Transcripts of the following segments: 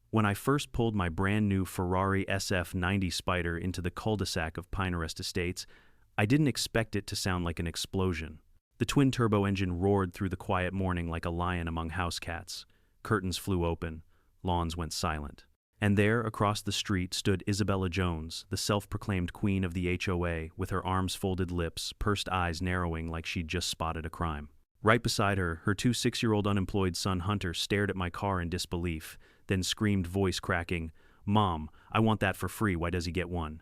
When I first pulled my brand new Ferrari SF90 Spider into the cul-de-sac of Pinehurst Estates, I didn't expect it to sound like an explosion. The twin-turbo engine roared through the quiet morning like a lion among house cats. Curtains flew open. Lawns went silent. And there, across the street, stood Isabella Jones, the self-proclaimed queen of the HOA, with her arms folded lips, pursed eyes narrowing like she'd just spotted a crime. Right beside her, her 6-year-old unemployed son Hunter stared at my car in disbelief, then screamed, voice cracking, "Mom, I want that for free, why does he get one?"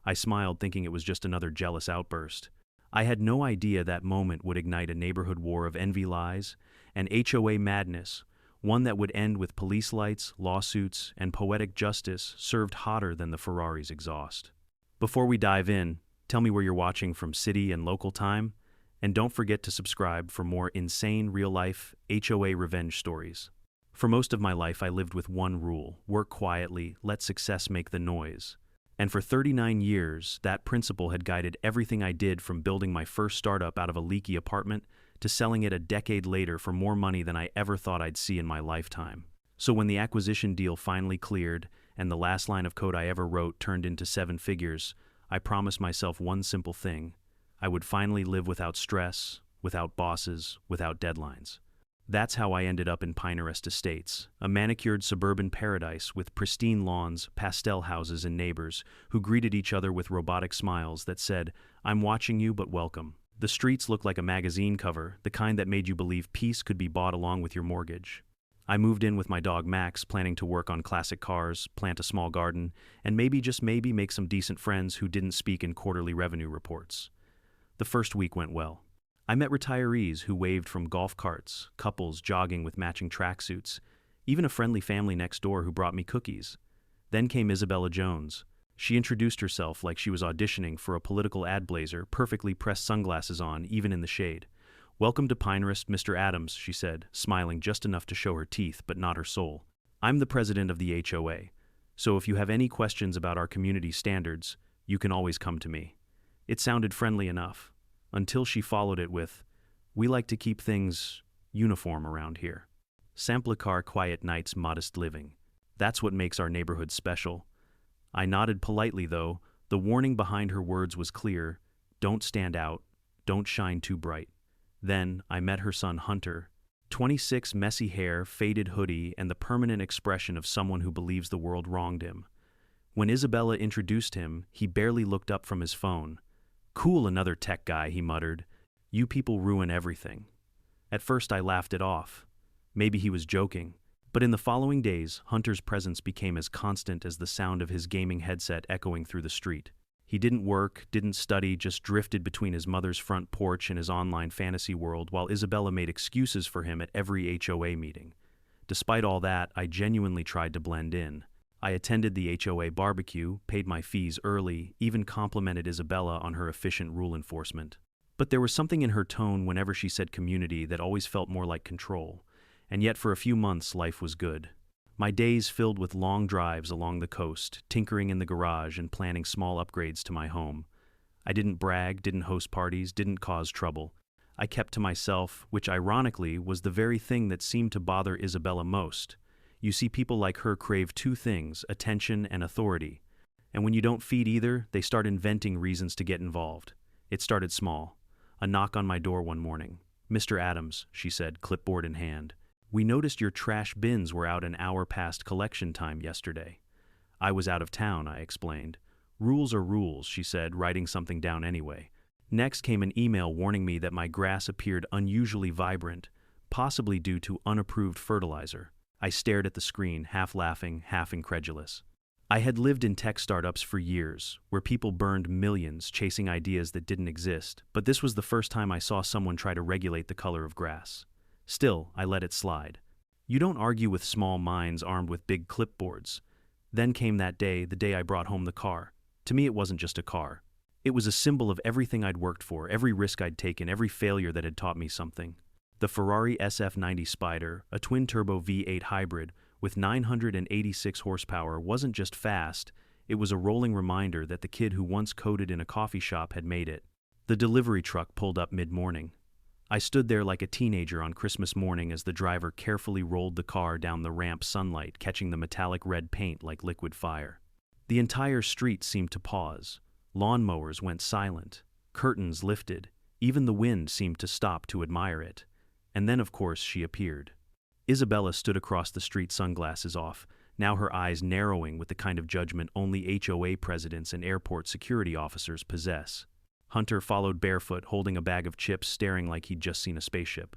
I smiled, thinking it was just another jealous outburst. I had no idea that moment would ignite a neighborhood war of envy lies and HOA madness, one that would end with police lights, lawsuits, and poetic justice served hotter than the Ferrari's exhaust. Before we dive in, tell me where you're watching from city and local time, and don't forget to subscribe for more insane real-life HOA revenge stories. For most of my life, I lived with one rule: work quietly, let success make the noise. And for 39 years, that principle had guided everything I did, from building my first startup out of a leaky apartment to selling it a decade later for more money than I ever thought I'd see in my lifetime. So when the acquisition deal finally cleared and the last line of code I ever wrote turned into 7 figures, I promised myself one simple thing: I would finally live without stress, without bosses, without deadlines. That's how I ended up in Pinehurst Estates, a manicured suburban paradise with pristine lawns, pastel houses, and neighbors who greeted each other with robotic smiles that said, "I'm watching you, but welcome." The streets looked like a magazine cover, the kind that made you believe peace could be bought along with your mortgage. I moved in with my dog Max, planning to work on classic cars, plant a small garden, and maybe, just maybe, make some decent friends who didn't speak in quarterly revenue reports. The first week went well. I met retirees who waved from golf carts, couples jogging with matching tracksuits, even a friendly family next door who brought me cookies. Then came Isabella Jones. She introduced herself like she was auditioning for a political ad blazer, perfectly pressed sunglasses on, even in the shade. "Welcome to Pinehurst, Mr. Adams," she said, smiling just enough to show her teeth but not her soul. "I'm the president of the HOA, so if you have any questions about our community standards, you can always come to me." It sounded friendly enough, until she followed it with, "We like to keep things uniform around here. Sample car quiet nights, modest living. That's what makes our neighborhood special." I nodded politely, though. The warning behind her words was clear: don't stand out, don't shine too bright. Then I met her son Hunter, 26, messy hair, faded hoodie, and the permanent expression of someone who believes the world wronged him. When Isabella introduced him, he barely looked up from his phone. "Cool, another tech guy," he muttered. "You people ruin everything." At first I laughed it off. Maybe he was joking. But in the following days, Hunter's presence became as constant as the sound of his gaming headset echoing through the street. He didn't work, didn't study, just drifted between his mother's front porch and his online fantasy world, while Isabella made excuses for him at every HOA meeting. Despite all that, I genuinely tried to blend in. I attended the HOA barbecue, paid my fees early, even complimented Isabella on her efficient rule enforcement. But there was something in her tone whenever she said community that always felt more like control. And yet for a few months, life was good. My days filled with long drives along the coast, tinkering in the garage and planning small upgrades to my home. I didn't brag, didn't host parties, didn't cause trouble. I kept to myself, which ironically was the very thing that seemed to bother Isabella most. You see, people like her crave 2 things, attention and authority. And when you don't feed either, they start inventing reasons to get involved. It started small. A knock on my door one morning. "Mr. Adams," she said, clipboard in hand. "We noticed your trash bins were out an hour past collection time yesterday." "I was out of town," I explained. "Rules are rules," she said, writing something down anyway. Next came an email warning me that my grass appeared unusually vibrant, possibly due to unapproved fertilizer. I stared at the screen, half laughing, half incredulous. I had lived in tech startups for years, where people burned millions chasing ideas that didn't exist, but this was the first time I saw someone try to regulate the color of grass. Still, I let it slide. You don't argue with small minds armed with big clipboards. Then came that day, the day I brought home the car. To me, it wasn't just a car. It was a symbol of everything I'd worked for, every risk I'd taken, every failure that had taught me something. The Ferrari SF90 Spider, a twin-turbo V8 hybrid with 986 horsepower, wasn't just fast, it was a rolling reminder that the kid who once coded in a coffee shop had made it. The delivery truck pulled up mid-morning. I stood there like a teenager on Christmas morning as the driver carefully rolled the car down the ramp, sunlight catching the metallic red paint like liquid fire. The entire street seemed to pause. Lawnmowers went silent. Curtains lifted. Even the wind seemed to stop to admire it. And then, of course, she appeared. Isabella stood across the street, sunglasses off, now her eyes narrowing with the kind of judgment only HOA presidents and airport security officers possess. Hunter followed barefoot, holding a bag of chips, staring like he'd just seen a spaceship.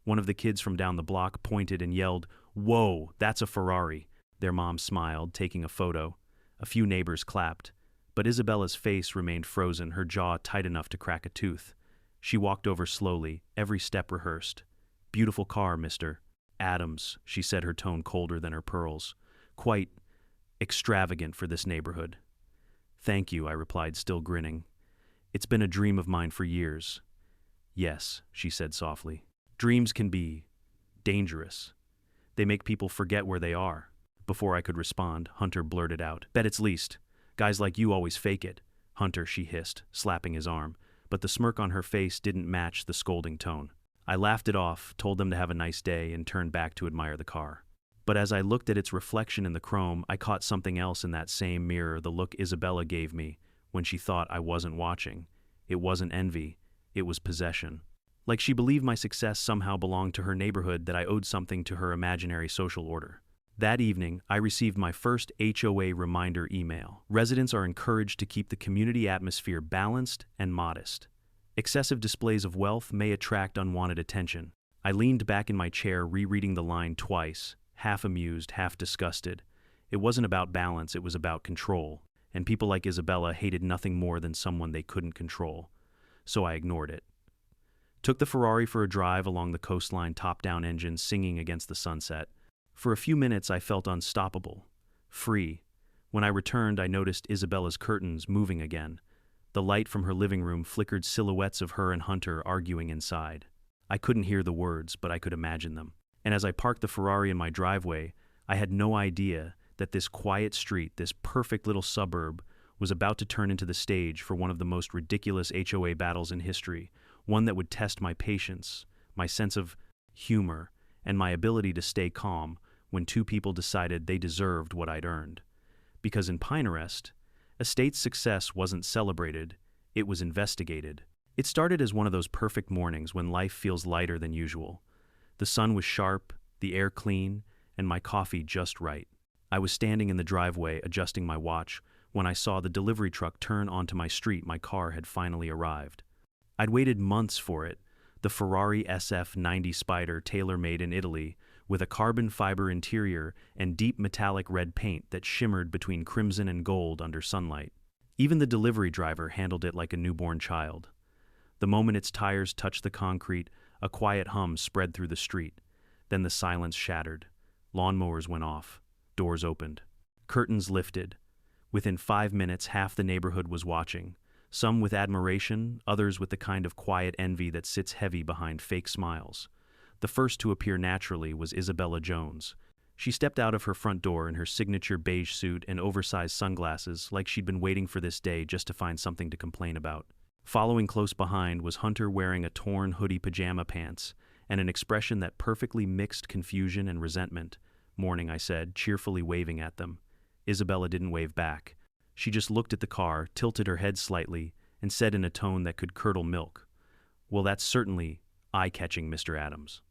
One of the kids from down the block pointed and yelled, "Whoa, that's a Ferrari." Their mom smiled, taking a photo. A few neighbors clapped. But Isabella's face remained frozen, her jaw tight enough to crack a tooth. She walked over slowly, every step rehearsed. "Beautiful car, Mr. Adams," she said, her tone colder than her pearls. "Quite extravagant for this neighborhood." "Thank you," I replied, still grinning. "It's been a dream of mine for years." "Yes," she said softly. "Dreams can be dangerous. They make people forget where they are." Before I could respond, Hunter blurted out, "Bet it's leased. Guys like you always fake it." "Hunter," she hissed, slapping his arm, but the smirk on her face didn't match the scolding tone. I laughed it off, told them to have a nice day, and turned back to admire the car. But as I looked at its reflection in the chrome, I caught something else in that same mirror, the look Isabella gave me when she thought I wasn't watching. It wasn't envy, it was possession. Like she believed my success somehow belonged to her neighborhood, that I owed something to her imaginary social order. That evening, I received my first HOA reminder email. Residents are encouraged to keep the community atmosphere balanced and modest. Excessive displays of wealth may attract unwanted attention. I leaned back in my chair, rereading the line twice, half amused, half disgusted. It wasn't about balance, it was about control. And people like Isabella hated nothing more than someone they couldn't control. So I ignored it. Took the Ferrari for a drive along the coastline, top-down engine singing against the sunset. For a few minutes I felt unstoppable, free. When I returned, I noticed Isabella's curtains moving again. The light from her living room flickered silhouettes of her and Hunter arguing inside. I couldn't hear the words, but I could imagine them. And as I parked the Ferrari in my driveway, I had no idea that this quiet street, this perfect little suburb, was about to turn into the stage for one of the most ridiculous HOA battles in history, one that would test my patience, my sense of humor, and my ability to stay calm when two people decided they deserved what I'd earned. Because in Pinterest, a state's success wasn't celebrated, it was investigated. It started as one of those perfect mornings when life feels lighter than usual. The sun was sharp, the air clean, and my coffee just right. I was standing in the driveway, adjusting my watch, when I saw the delivery truck turn onto my street. My car had finally arrived. I'd waited months for it, the Ferrari SF90 Spider, tailor-made in Italy, with a carbon fiber interior and deep metallic red paint that shimmered between crimson and gold under sunlight. Even the delivery driver handled it like a newborn child. The moment its tires touched the concrete, a quiet hum spread through the street. Then the silence shattered. Lawnmowers went off. Doors opened. Curtains lifted. Within 5 minutes, half the neighborhood was watching. Some with admiration, others with the kind of quiet envy that sits heavy behind fake smiles. The first to appear naturally was Isabella Jones. She stepped out of her front door in her signature beige suit and oversized sunglasses, like she'd been waiting for this day just to find something to complain about. Following close behind was Hunter, wearing a torn hoodie, pajama pants, and an expression that perfectly mixed confusion and resentment. "Morning," I said, cheerfully waving at them. Isabella didn't wave back. She just looked at the car, tilted her head slightly, and said in a tone that could curdle milk, "Well, that's certainly eye-catching, Mr. Adams."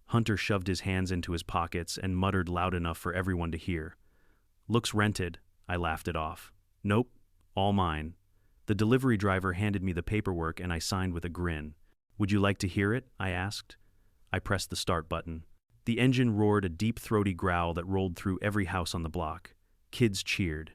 Hunter shoved his hands into his pockets and muttered loud enough for everyone to hear. "Looks rented," I laughed it off. "Nope, all mine." The delivery driver handed me the paperwork and I signed with a grin. "Would you like to hear it?" I asked. I pressed the start button. The engine roared, a deep, throaty growl that rolled through every house on the block. Kids cheered.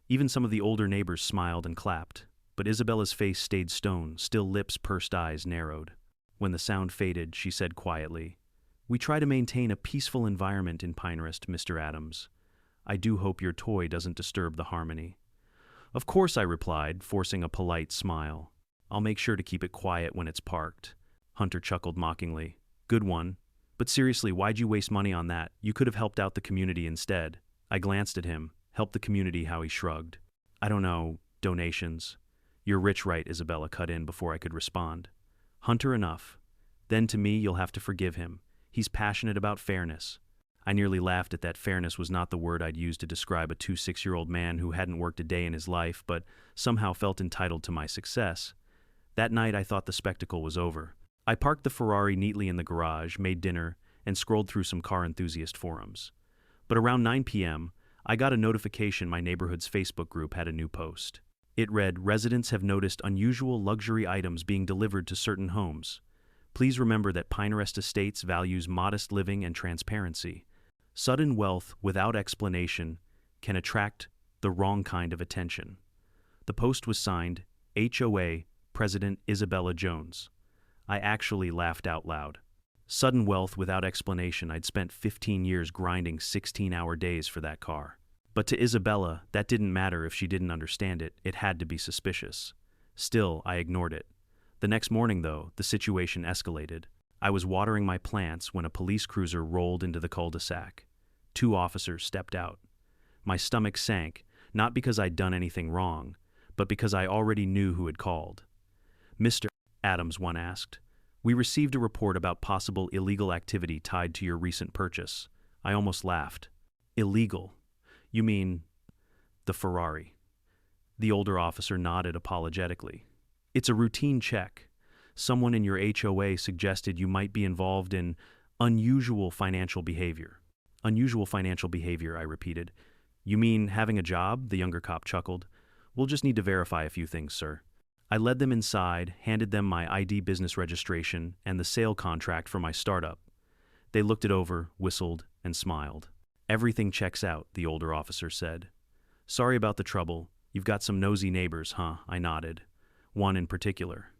Even some of the older neighbors smiled and clapped. But Isabella's face stayed stone, still lips, pursed eyes narrowed. When the sound faded, she said quietly, "We try to maintain a peaceful environment in Pinterest, Mr. Adams. I do hope your toy doesn't disturb the harmony." "Of course," I replied, forcing a polite smile. "I'll make sure to keep it quiet when it's parked." Hunter chuckled mockingly. "Good one. But seriously, why'd you waste money on that? You could have helped out the community instead." I glanced at him. "Help the community," how he shrugged. "I don't know, donations." "You're rich, right?" Isabella cut in before I could respond. "Hunter, enough. Then to me, you'll have to forgive him. He's passionate about fairness. I nearly laughed at that. Fairness was not the word I'd use to describe a 26-year-old man who hadn't worked a day in his life, but somehow felt entitled to my success. That night, I thought the spectacle was over. I parked the Ferrari neatly in the garage, made dinner, and scrolled through some car enthusiast forums. But around 9 p.m., I got a notification my neighborhood's Facebook group had a new post. It read, "Residents have noticed unusual luxury items being delivered to certain homes. Please remember that Pinehurst Estates values modest living and transparency. Sudden wealth without explanation can attract the wrong kind of attention." The post was signed HOA President Isabella Jones. I actually laughed out loud. Sudden wealth without explanation. I'd spent 15 years grinding 16-hour days for that car. But to Isabella, that didn't matter if she didn't understand it. It had to be suspicious. Still, I ignored it. The next morning, though, the situation escalated. I was watering my plants when a police cruiser rolled into the cul-de-sac. 2 officers stepped out. My stomach sank, not because I'd done anything wrong, but because I already knew who had called. "Mr. Adams," one asked, "we received a report about possible illegal activity tied to your recent purchase." I almost laughed. "Illegal? You mean the Ferrari?" The older officer nodded apologetically. "It's a routine check. Someone in your HOA suggested you might be involved in unusual financial behavior." "Unusual financial behavior," I repeated. "You mean having a job?" The younger cop chuckled. "We'll just need to verify a few things, sir." I led them inside, handed them my ID business registration and the sale contract for my startup. They looked it over, whistled, and smiled. "Everything checks out," the older officer said. "Sorry about the trouble. You've got some nosy neighbors, huh?" I nodded. One in particular.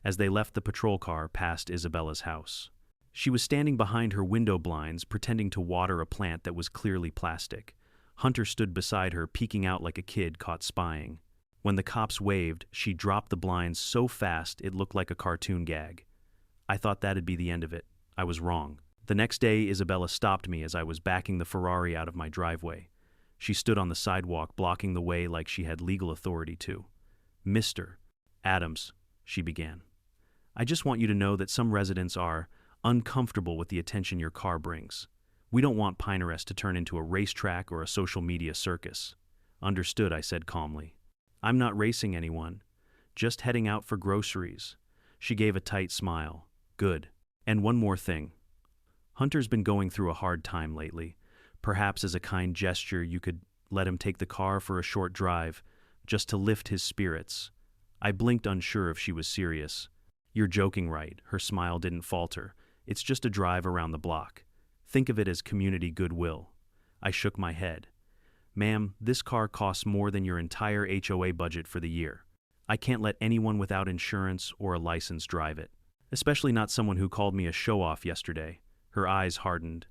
As they left the patrol car past Isabella's house. She was standing behind her window blinds, pretending to water a plant that was clearly plastic. Hunter stood beside her, peeking out like a kid caught spying. When the cops waved, she dropped the blinds so fast it looked like a cartoon gag. I thought that'd be the end of it. I was wrong. The next day, Isabella stopped me as I was backing the Ferrari out of my driveway. She stood on the sidewalk, blocking the way like she had legal authority to. "Mr. Adams," she began, "I just want you to know that some residents are uncomfortable with the attention your car brings. We don't want Pinehurst to turn into a racetrack or a social media circus." "Understood," I said calmly. "I'm not racing anyone. Just heading out for groceries." She gave a tight smile. "Good. And one more thing. Hunter's been going through a hard time lately. Perhaps as a kind gesture you could let him take the car for a short drive, just to lift his spirits." I blinked, unsure if she was serious. "You're joking, right?" Her smile didn't falter. "It's just a drive around the block. Think of it as community goodwill." I shook my head. "Ma'am, this car costs more than your entire HOA budget for the year. I can't let anyone without insurance or a license drive it. Especially not someone who called me a show-off yesterday." Her eyes hardened.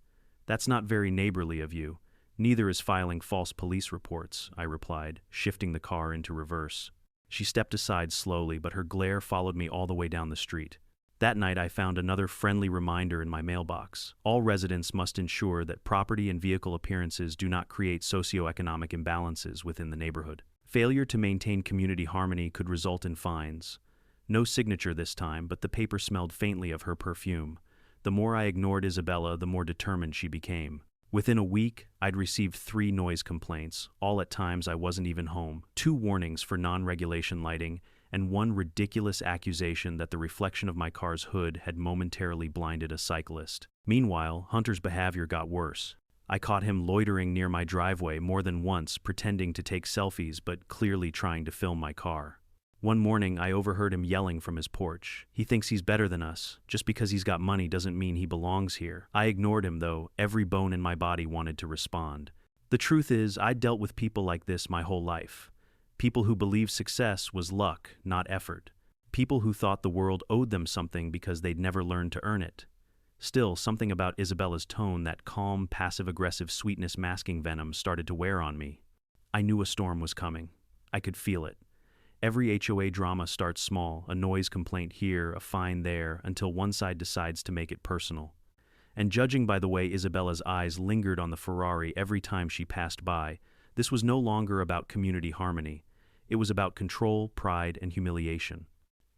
"That's not very neighborly of you. Neither is filing false police reports," I replied, shifting the car into reverse. She stepped aside slowly, but her glare followed me all the way down the street. That night I found another friendly reminder in my mailbox. All residents must ensure that property and vehicle appearances do not create socioeconomic imbalances within the neighborhood. Failure to maintain community harmony could result in fines. No signature this time, but the paper smelled faintly of her perfume. The more I ignored Isabella, the more determined she became. Within a week, I'd received 3 noise complaints, all at times I wasn't even home, 2 warnings for non-regulation lighting, and 1 ridiculous accusation that the reflection of my car's hood had momentarily blinded a cyclist. Meanwhile, Hunter's behavior got worse. I caught him loitering near my driveway more than once, pretending to take selfies but clearly trying to film my car. One morning, I overheard him yelling from his porch. "He thinks he's better than us. Just because he's got money doesn't mean he belongs here." I ignored him, though. Every bone in my body wanted to respond. The truth is, I'd dealt with people like this my whole life. People who believed success was luck, not effort. People who thought the world owed them something because they'd never learned to earn it. Still, something about Isabella's tone, that calm, passive-aggressive sweetness masking venom, started to wear on me. I knew a storm was coming. I could feel it. Every HOA drama starts small, a noise complaint here, a fine there, until one side decides to make it personal. And judging by the way Isabella's eyes lingered on the Ferrari every time she passed by, this was no longer about community harmony. It was about control, pride, and humiliation.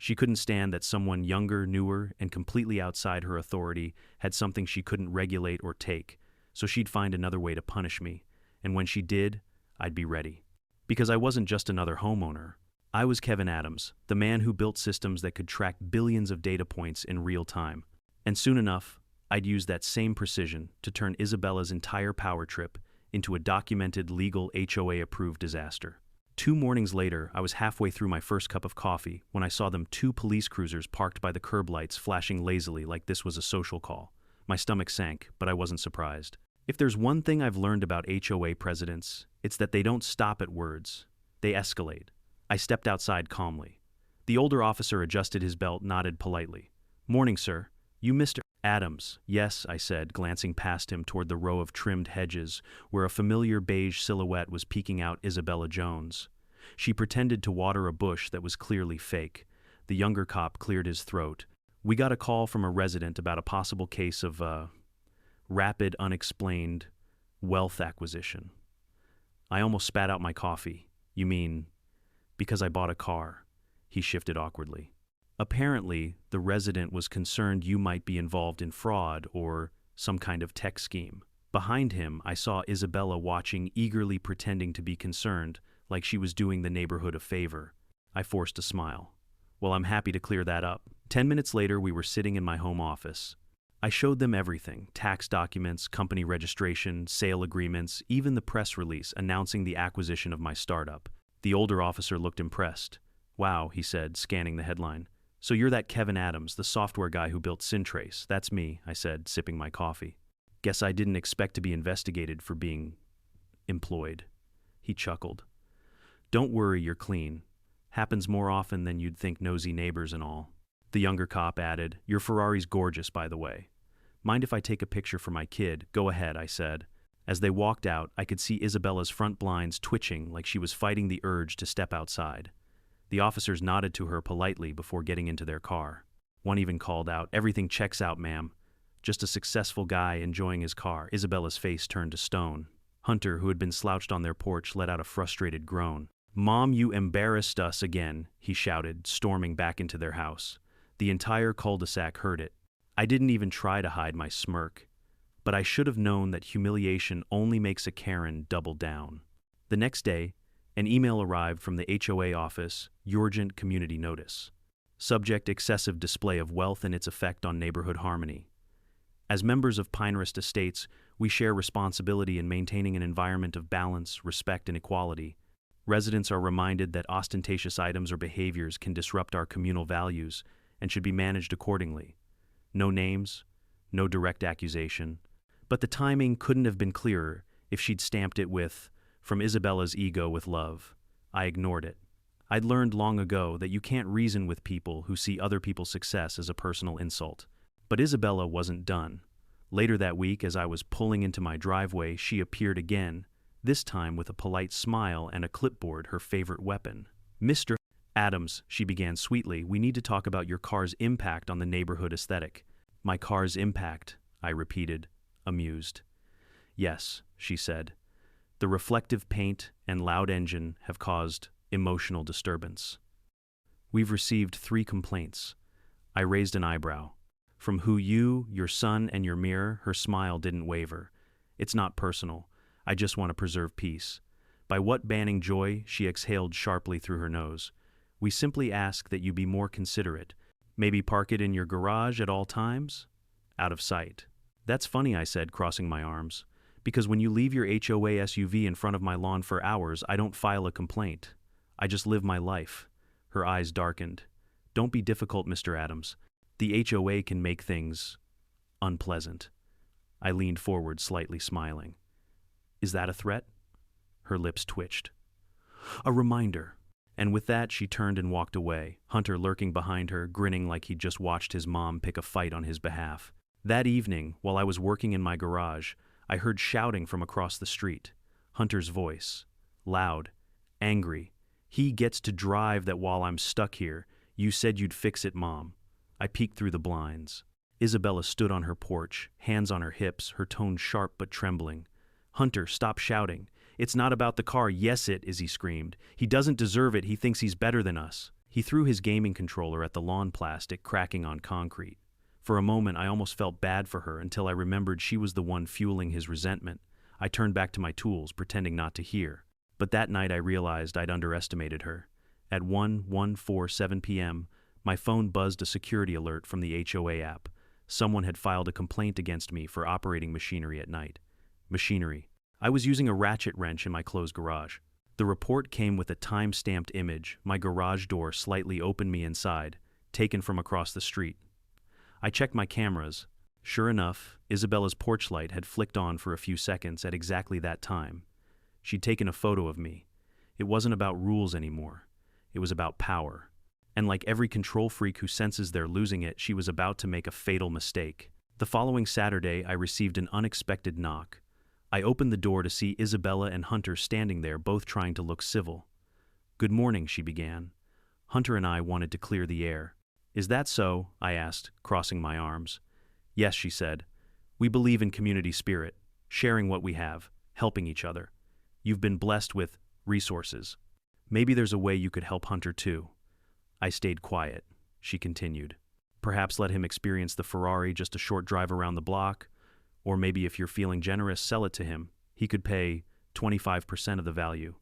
She couldn't stand that someone younger, newer, and completely outside her authority had something she couldn't regulate or take, so she'd find another way to punish me, and when she did, I'd be ready. Because I wasn't just another homeowner. I was Kevin Adams, the man who built systems that could track billions of data points in real time. And soon enough, I'd use that same precision to turn Isabella's entire power trip into a documented, legal, HOA-approved disaster. 2 mornings later, I was halfway through my first cup of coffee when I saw them 2 police cruisers parked by the curb lights flashing lazily like this was a social call. My stomach sank, but I wasn't surprised. If there's one thing I've learned about HOA presidents, it's that they don't stop at words. They escalate. I stepped outside calmly. The older officer adjusted his belt, nodded politely. "Morning, sir. You Mr. Adams?" "Yes," I said, glancing past him toward the row of trimmed hedges where a familiar beige silhouette was peeking out Isabella Jones. She pretended to water a bush that was clearly fake. The younger cop cleared his throat. "We got a call from a resident about a possible case of, rapid, unexplained wealth acquisition." I almost spat out my coffee. "You mean, because I bought a car?" He shifted awkwardly. "Apparently, the resident was concerned you might be involved in fraud or some kind of tech scheme." Behind him, I saw Isabella watching, eagerly pretending to be concerned, like she was doing the neighborhood a favor. I forced a smile. "Well, I'm happy to clear that up." 10 minutes later, we were sitting in my home office. I showed them everything: tax documents, company registration, sale agreements, even the press release announcing the acquisition of my startup. The older officer looked impressed. "Wow," he said, scanning the headline. "So you're that Kevin Adams, the software guy who built Syntrace." "That's me," I said, sipping my coffee. "Guess I didn't expect to be investigated for being employed." He chuckled. "Don't worry, you're clean. Happens more often than you'd think, nosy neighbors and all." The younger cop added, "Your Ferrari's gorgeous, by the way. Mind if I take a picture for my kid?" "Go ahead," I said. As they walked out, I could see Isabella's front blinds twitching like she was fighting the urge to step outside. The officers nodded to her politely before getting into their car. One even called out, "Everything checks out, ma'am. Just a successful guy enjoying his car." Isabella's face turned to stone. Hunter, who had been slouched on their porch, let out a frustrated groan. "Mom, you embarrassed us again," he shouted, storming back into their house. The entire cul-de-sac heard it. I didn't even try to hide my smirk, but I should have known that humiliation only makes a Karen double down. The next day, an email arrived from the HOA office, urgent community notice. Subject: excessive display of wealth and its effect on neighborhood harmony. As members of Pinehurst Estates, we share responsibility in maintaining an environment of balance, respect, and equality. Residents are reminded that ostentatious items or behaviors can disrupt our communal values and should be managed accordingly. No names, no direct accusation. But the timing couldn't have been clearer if she'd stamped it with, "From Isabella's ego with love." I ignored it. I'd learned long ago that you can't reason with people who see other people's success as a personal insult. But Isabella wasn't done. Later that week, as I was pulling into my driveway, she appeared again, this time with a polite smile and a clipboard, her favorite weapon. "Mr. Adams," she began sweetly, "we need to talk about your car's impact on the neighborhood aesthetic." "My car's impact," I repeated, amused. "Yes," she said. "The reflective paint and loud engine have caused emotional disturbance. We've received 3 complaints." I raised an eyebrow. "From who? You, your son, and your mirror?" Her smile didn't waver. "It's not personal. I just want to preserve peace." "By what banning joy?" She exhaled sharply through her nose. "We simply ask that you be more considerate. Maybe park it in your garage at all times? Out of sight." "That's funny," I said, crossing my arms. "Because when you leave your HOA SUV in front of my lawn for hours, I don't file a complaint. I just live my life." Her eyes darkened. "Don't be difficult, Mr. Adams. The HOA can make things unpleasant." I leaned forward, slightly smiling. "Is that a threat?" Her lips twitched. "A reminder." And with that, she turned and walked away, Hunter lurking behind her, grinning like he'd just watched his mom pick a fight on his behalf. That evening, while I was working in my garage, I heard shouting from across the street. Hunter's voice. Loud. Angry. "He gets to drive that while I'm stuck here. You said you'd fix it, Mom." I peeked through the blinds. Isabella stood on her porch, hands on her hips, her tone sharp but trembling. "Hunter, stop shouting. It's not about the car." "Yes, it is," he screamed. "He doesn't deserve it. He thinks he's better than us." He threw his gaming controller at the lawn plastic, cracking on concrete. For a moment, I almost felt bad for her until I remembered she was the one fueling his resentment. I turned back to my tools, pretending not to hear. But that night I realized I'd underestimated her. At 1:47 p.m., my phone buzzed a security alert from the HOA app. Someone had filed a complaint against me for operating machinery at night. Machinery. I was using a ratchet wrench in my closed garage. The report came with a time-stamped image. My garage door slightly opened me inside, taken from across the street. I checked my cameras. Sure enough, Isabella's porch light had flicked on for a few seconds at exactly that time. She'd taken a photo of me. It wasn't about rules anymore. It was about power. And like every control freak who senses they're losing it, she was about to make a fatal mistake. The following Saturday, I received an unexpected knock. I opened the door to see Isabella and Hunter standing there, both trying to look civil. "Good morning," she began. Hunter and I wanted to clear the air. "Is that so?" I asked, crossing my arms. "Yes," she said. "We believe in community spirit, sharing what we have, helping each other. You've been blessed with resources. Maybe there's a way you could help Hunter too." I stayed quiet. She continued. "Perhaps let him experience the Ferrari, just a short drive around the block. Or maybe if you're feeling generous, sell it to him. He could pay 25% of the value.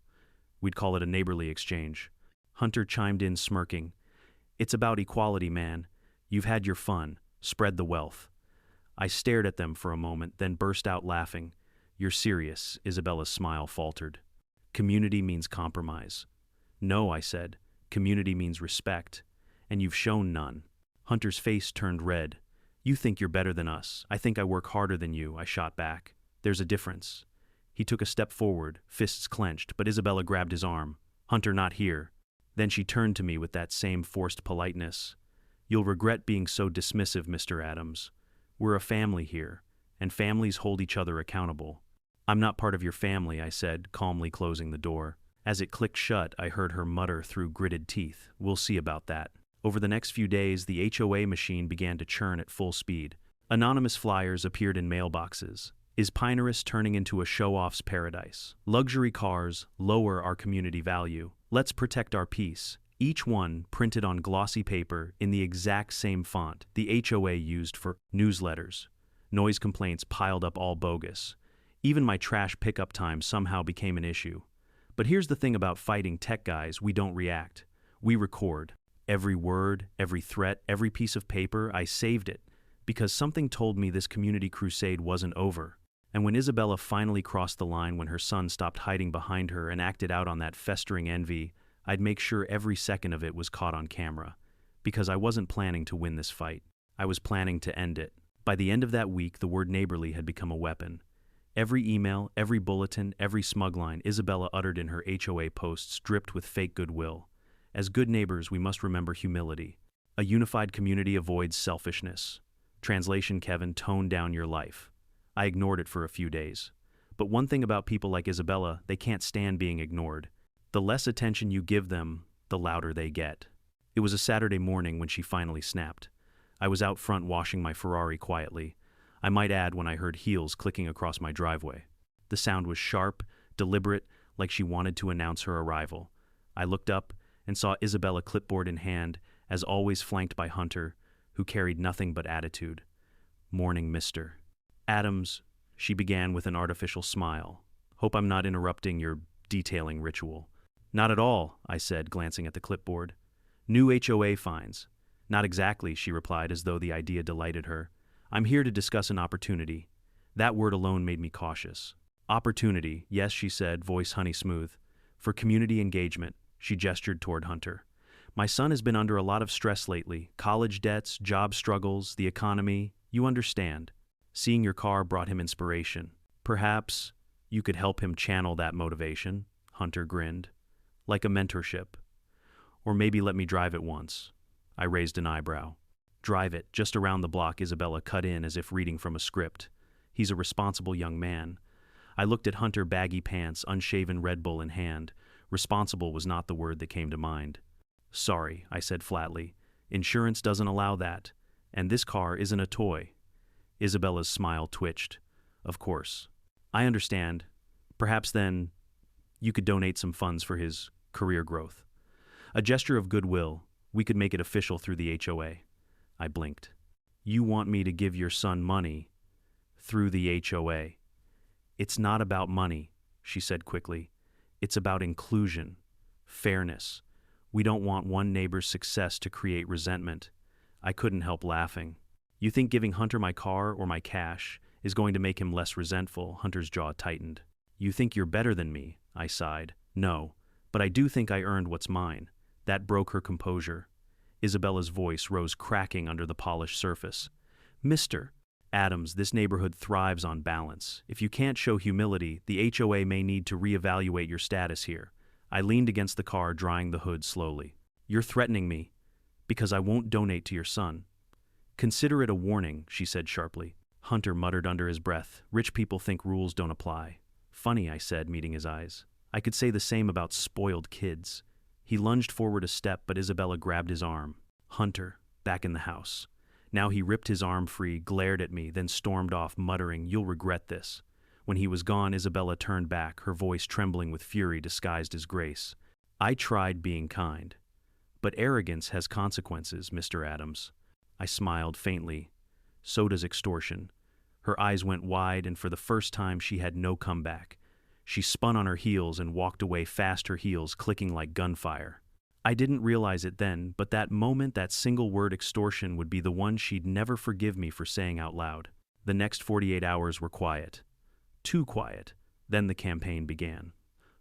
We'd call it a neighborly exchange." Hunter chimed in, smirking. "It's about equality, man. You've had your fun. Spread the wealth." I stared at them for a moment, then burst out laughing. "You're serious," Isabella's smile faltered. "Community means compromise." "No," I said. "Community means respect. And you've shown none." Hunter's face turned red. "You think you're better than us. I think I work harder than you," I shot back. "There's a difference." He took a step forward, fists clenched, but Isabella grabbed his arm. "Hunter, not here." Then she turned to me with that same forced politeness. "You'll regret being so dismissive, Mr. Adams. We're a family here, and families hold each other accountable." "I'm not part of your family," I said, calmly closing the door. As it clicked shut, I heard her mutter through gritted teeth, "We'll see about that." Over the next few days, the HOA machine began to churn at full speed. Anonymous flyers appeared in mailboxes. "Is Pinterest turning into a show-off's paradise? Luxury cars lower our community value. Let's protect our peace." Each one printed on glossy paper in the exact same font the HOA used for newsletters. Noise complaints piled up, all bogus. Even my trash pickup time somehow became an issue. But here's the thing about fighting tech guys: we don't react. We record. Every word, every threat, every piece of paper, I saved it, because something told me this community crusade wasn't over. And when Isabella finally crossed the line, when her son stopped hiding behind her and acted out on that festering envy, I'd make sure every second of it was caught on camera. Because I wasn't planning to win this fight. I was planning to end it. By the end of that week, the word neighborly had become a weapon. Every email, every bulletin, every smug line Isabella uttered in her HOA posts dripped with fake goodwill. As good neighbors, we must remember humility. A unified community avoids selfishness. Translation: Kevin, tone down your life. I ignored it for a few days. But one thing about people like Isabella, they can't stand being ignored. The less attention you give them, the louder they get. It was a Saturday morning when she finally snapped. I was out front washing my Ferrari quietly. I might add, when I heard heels clicking across my driveway. The sound was sharp, deliberate, like she wanted to announce her arrival. I looked up and saw Isabella, clipboard in hand, as always flanked by Hunter, who carried nothing but attitude. "Morning, Mr. Adams," she began with an artificial smile. "Hope I'm not interrupting your detailing ritual." "Not at all," I said, glancing at the clipboard. "New HOA fines." "Not exactly," she replied, as though the idea delighted her. "I'm here to discuss an opportunity." That word alone made me cautious. "Opportunity, yes," she said, voice honey smooth. "For community engagement." She gestured toward Hunter. "My son has been under a lot of stress lately. College debts, job struggles, the economy. You understand. Seeing your car brought him inspiration. Perhaps you could help him channel that motivation." Hunter grinned. "Like a mentorship. Or maybe let me drive it once." I raised an eyebrow. "Drive it, just around the block," Isabella cut in as if reading from a script. "He's a responsible young man." I looked at Hunter, baggy pants, unshaven, Red Bull in hand. Responsible was not the word that came to mind. "Sorry," I said flatly. "Insurance doesn't allow that. And this car isn't a toy." Isabella's smile twitched. "Of course. I understand. Perhaps then you could donate some funds for his career growth." A gesture of goodwill. We could make it official through the HOA. I blinked. You want me to give your son money through the HOA? It's not about money, she said quickly. It's about inclusion, fairness. We don't want one neighbor's success to create resentment. I couldn't help laughing. You think giving Hunter my car or my cash is going to make him less resentful? Hunter's jaw tightened. You think you're better than me, I sighed. No, but I do think I earned what's mine. That broke her composure. Isabella's voice rose cracking under the polished surface. Mr. Adams, this neighborhood thrives on balance. If you can't show humility, the HOA may need to reevaluate your status here. I leaned against the car, drying the hood slowly. You're threatening me, because I won't donate to your son. Consider it a warning, she said sharply. Hunter muttered under his breath. Rich people think rules don't apply. Funny, I said, meeting his eyes. I could say the same about spoiled kids. He lunged forward a step, but Isabella grabbed his arm. Hunter, back in the house. Now he ripped his arm free, glared at me, then stormed off, muttering, You'll regret this. When he was gone, Isabella turned back, her voice trembling with fury disguised as grace. I tried being kind. But arrogance has consequences, Mr. Adams. I smiled faintly. So does extortion. Her eyes went wide, and for the first time she had no comeback. She spun on her heels and walked away fast, her heels clicking like gunfire. I didn't realize it then, but that moment, that single word extortion, would be the one she'd never forgive me for saying out loud. The next 48 hours were quiet. Too quiet. Then the campaign began.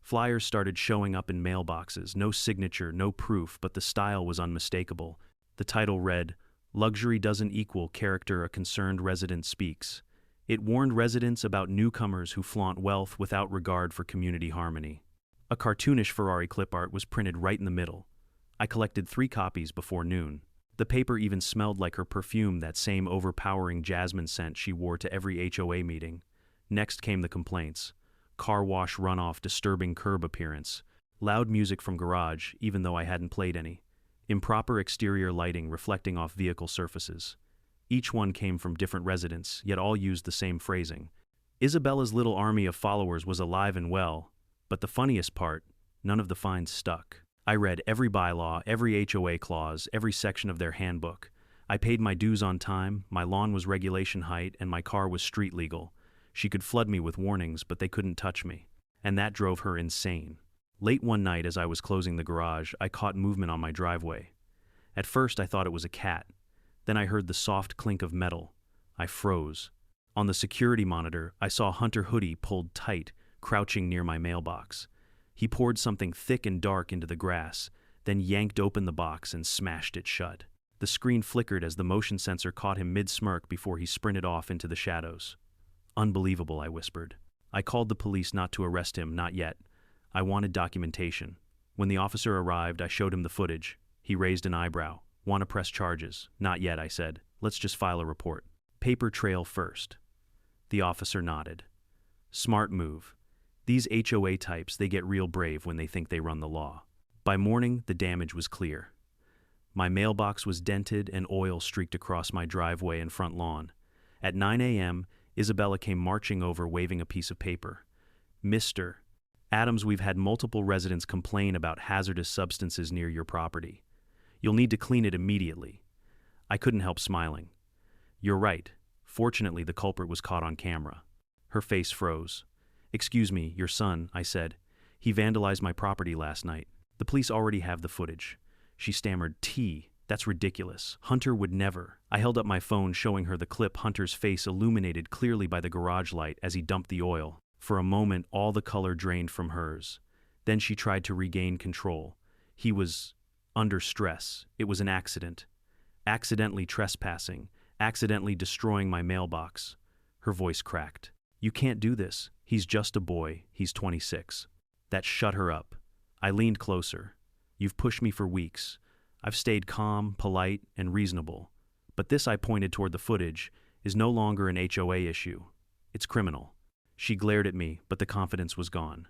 Flyers started showing up in mailboxes, no signature, no proof, but the style was unmistakable. The title read, Luxury doesn't equal character, a concerned resident speaks. It warned residents about newcomers who flaunt wealth without regard for community harmony. A cartoonish Ferrari clip art was printed right in the middle. I collected 3 copies before noon. The paper even smelled like her perfume, that same overpowering jasmine scent she wore to every HOA meeting. Next came the complaints. Car wash runoff, disturbing curb appearance. Loud music from garage, even though I hadn't played any. Improper exterior lighting reflecting off vehicle surfaces. Each one came from different residents, yet all used the same phrasing. Isabella's little army of followers was alive and well, but the funniest part, none of the fines stuck. I read every bylaw, every HOA clause, every section of their handbook. I paid my dues on time, my lawn was regulation height, and my car was street legal. She could flood me with warnings, but they couldn't touch me. And that drove her insane. Late one night, as I was closing the garage, I caught movement on my driveway. At first, I thought it was a cat. Then I heard the soft clink of metal. I froze. On the security monitor, I saw Hunter hoodie pulled tight, crouching near my mailbox. He poured something thick and dark into the grass, then yanked open the box and smashed it shut. The screen flickered as the motion sensor caught him mid-smirk before he sprinted off into the shadows. Unbelievable, I whispered. I called the police not to arrest him, not yet. I wanted documentation. When the officer arrived, I showed him the footage. He raised an eyebrow. Want to press charges? Not yet, I said. Let's just file a report. Paper trail first. The officer nodded. Smart move. These HOA types, they get real brave when they think they run the law. By morning, the damage was clear. My mailbox was dented and oil streaked across my driveway and front lawn. At 9 a.m., Isabella came marching over, waving a piece of paper. Mr. Adams, we've had multiple residents complain about hazardous substances near your property. You'll need to clean it immediately. I couldn't help smiling. You're right. Fortunately, the culprit was caught on camera. Her face froze. Excuse me, your son, I said. He vandalized my property last night. The police already have the footage. She stammered, That's ridiculous. Hunter would never. I held up my phone, showing her the clip, Hunter's face illuminated clearly by the garage light as he dumped the oil. For a moment, all the color drained from hers. Then she tried to regain control. He was under stress. It was an accident. Accidentally trespassing. Accidentally destroying my mailbox. Her voice cracked. You can't do this. He's just a boy. He's 26. That shut her up. I leaned closer. You've pushed me for weeks. I've stayed calm, polite, and reasonable. But this, I pointed toward the footage, is no longer an HOA issue. It's criminal. She glared at me, but the confidence was gone.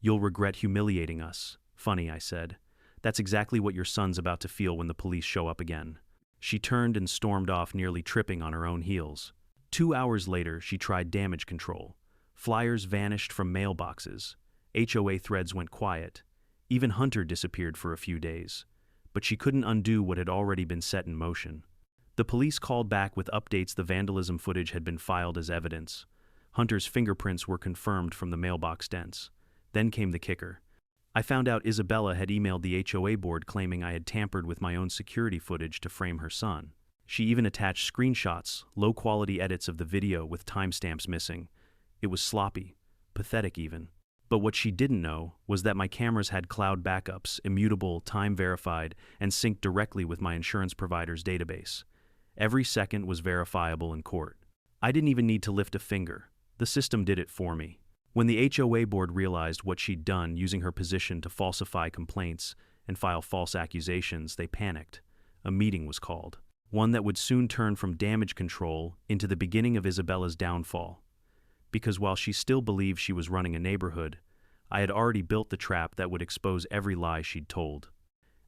You'll regret humiliating us. Funny, I said. That's exactly what your son's about to feel when the police show up again. She turned and stormed off, nearly tripping on her own heels. 2 hours later, she tried damage control. Flyers vanished from mailboxes. HOA threads went quiet. Even Hunter disappeared for a few days. But she couldn't undo what had already been set in motion. The police called back with updates. The vandalism footage had been filed as evidence. Hunter's fingerprints were confirmed from the mailbox dents. Then came the kicker. I found out Isabella had emailed the HOA board claiming I had tampered with my own security footage to frame her son. She even attached screenshots, low-quality edits of the video with timestamps missing. It was sloppy, pathetic even. But what she didn't know was that my cameras had cloud backups, immutable, time-verified, and synced directly with my insurance provider's database. Every second was verifiable in court. I didn't even need to lift a finger. The system did it for me. When the HOA board realized what she'd done using her position to falsify complaints and file false accusations, they panicked. A meeting was called. One that would soon turn from damage control into the beginning of Isabella's downfall. Because while she still believed she was running a neighborhood, I had already built the trap that would expose every lie she'd told.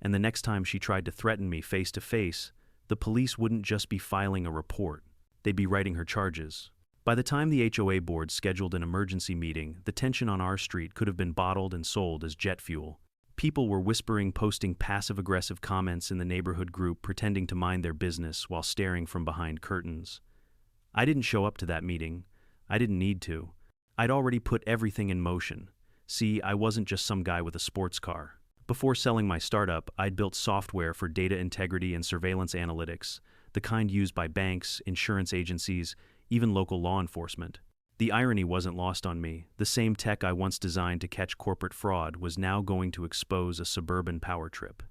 And the next time she tried to threaten me face to face, the police wouldn't just be filing a report, they'd be writing her charges. By the time the HOA board scheduled an emergency meeting, the tension on our street could have been bottled and sold as jet fuel. People were whispering, posting passive-aggressive comments in the neighborhood group, pretending to mind their business while staring from behind curtains. I didn't show up to that meeting. I didn't need to. I'd already put everything in motion. See, I wasn't just some guy with a sports car. Before selling my startup, I'd built software for data integrity and surveillance analytics, the kind used by banks, insurance agencies, even local law enforcement. The irony wasn't lost on me. The same tech I once designed to catch corporate fraud was now going to expose a suburban power trip.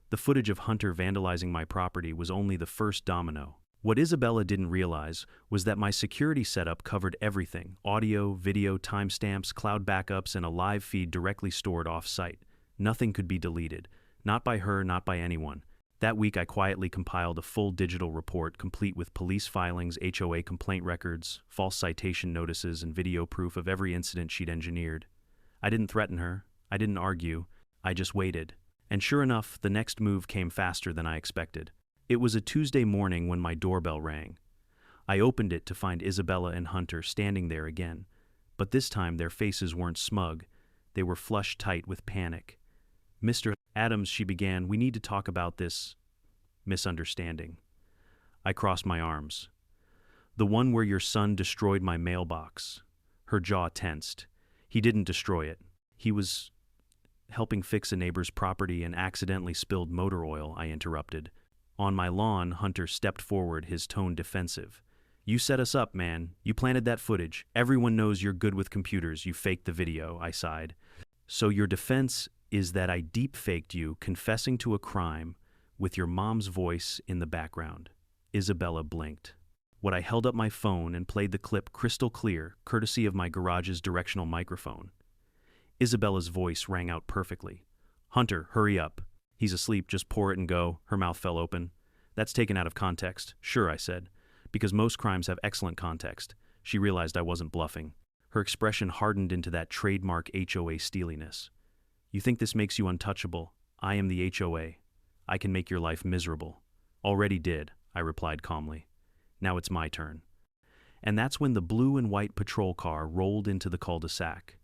The footage of Hunter vandalizing my property was only the first domino. What Isabella didn't realize was that my security setup covered everything: audio, video, timestamps, cloud backups, and a live feed directly stored off-site. Nothing could be deleted. Not by her, not by anyone. That week I quietly compiled a full digital report complete with police filings, HOA complaint records, false citation notices, and video proof of every incident she'd engineered. I didn't threaten her. I didn't argue. I just waited. And sure enough, the next move came faster than I expected. It was a Tuesday morning when my doorbell rang. I opened it to find Isabella and Hunter standing there again. But this time their faces weren't smug. They were flushed tight with panic. "Mr. Adams," she began, "we need to talk about this misunderstanding." I crossed my arms. "The one where your son destroyed my mailbox." Her jaw tensed. "He didn't destroy it. He was helping fix a neighbor's property and accidentally spilled motor oil," I interrupted. On my lawn, Hunter stepped forward, his tone defensive. "You set us up, man. You planted that footage. Everyone knows you're good with computers. You faked the video," I sighed. "So your defense is that I deep-faked you confessing to a crime with your mom's voice in the background?" Isabella blinked. When I held up my phone and played the clip crystal clear, courtesy of my garage's directional microphone, Isabella's voice rang out perfectly. "Hunter, hurry up. He's asleep, just pour it and go." Her mouth fell open. "That's taken out of context." "Sure," I said, "because most crimes have excellent context." She realized I wasn't bluffing. Her expression hardened into that trademark HOA steeliness. "You think this makes you untouchable? I am the HOA. I can make your life miserable." "Already did," I replied calmly. "Now it's my turn." And that's when the blue and white patrol car rolled into the cul-de-sac.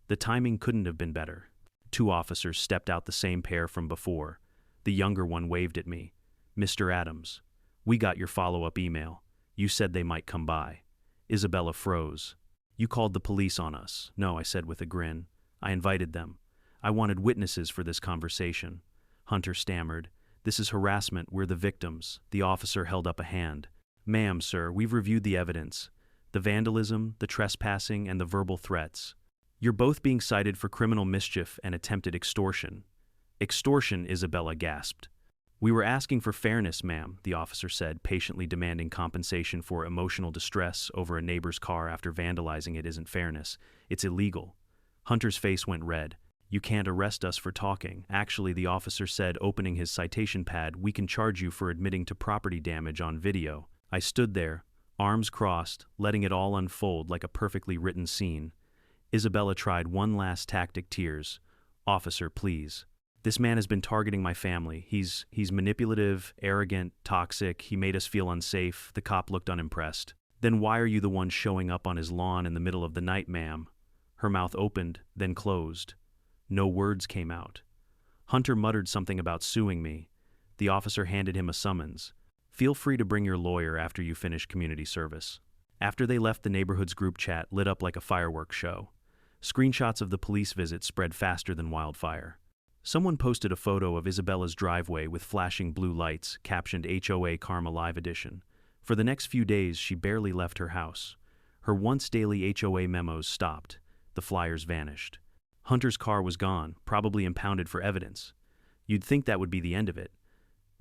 The timing couldn't have been better. 2 officers stepped out, the same pair from before. The younger one waved at me. "Mr. Adams, we got your follow-up email. You said they might come by." Isabella froze. "You called the police on us." "No," I said with a grin. "I invited them. I wanted witnesses for this conversation." Hunter stammered. "This is harassment. We're the victims." The officer held up a hand. "Ma'am, sir, we've reviewed the evidence. The vandalism, the trespassing, and the verbal threats. You're both being cited for criminal mischief and attempted extortion." "Extortion?" Isabella gasped. "We were asking for fairness, ma'am," the officer said, patiently demanding compensation for emotional distress over a neighbor's car after vandalizing it isn't fairness. It's illegal. Hunter's face went red. "You can't arrest us for talking." "Actually," the officer said, opening his citation pad, "we can charge you for admitting to property damage on video." I stood there, arms crossed, letting it all unfold like a perfectly written scene. Isabella tried one last tactic: tears. "Officer, please. This man has been targeting my family. He's manipulative, arrogant, toxic. He made us feel unsafe." The cop looked unimpressed. "Then why are you the one showing up on his lawn in the middle of the night, ma'am?" Her mouth opened, then closed. No words came out. Hunter muttered something about suing me. The officer handed him a summons. Feel free to bring your lawyer after you finish community service. After they left, the neighborhood's group chat lit up like a fireworks show. Screenshots of the police visit spread faster than wildfire. Someone posted a photo of Isabella's driveway with flashing blue lights, captioned HOA Karma Live Edition. For the next few days, she barely left her house. Her once daily HOA memos stopped. The flyers vanished. Hunter's car was gone, probably impounded for evidence. You'd think that would be the end of it.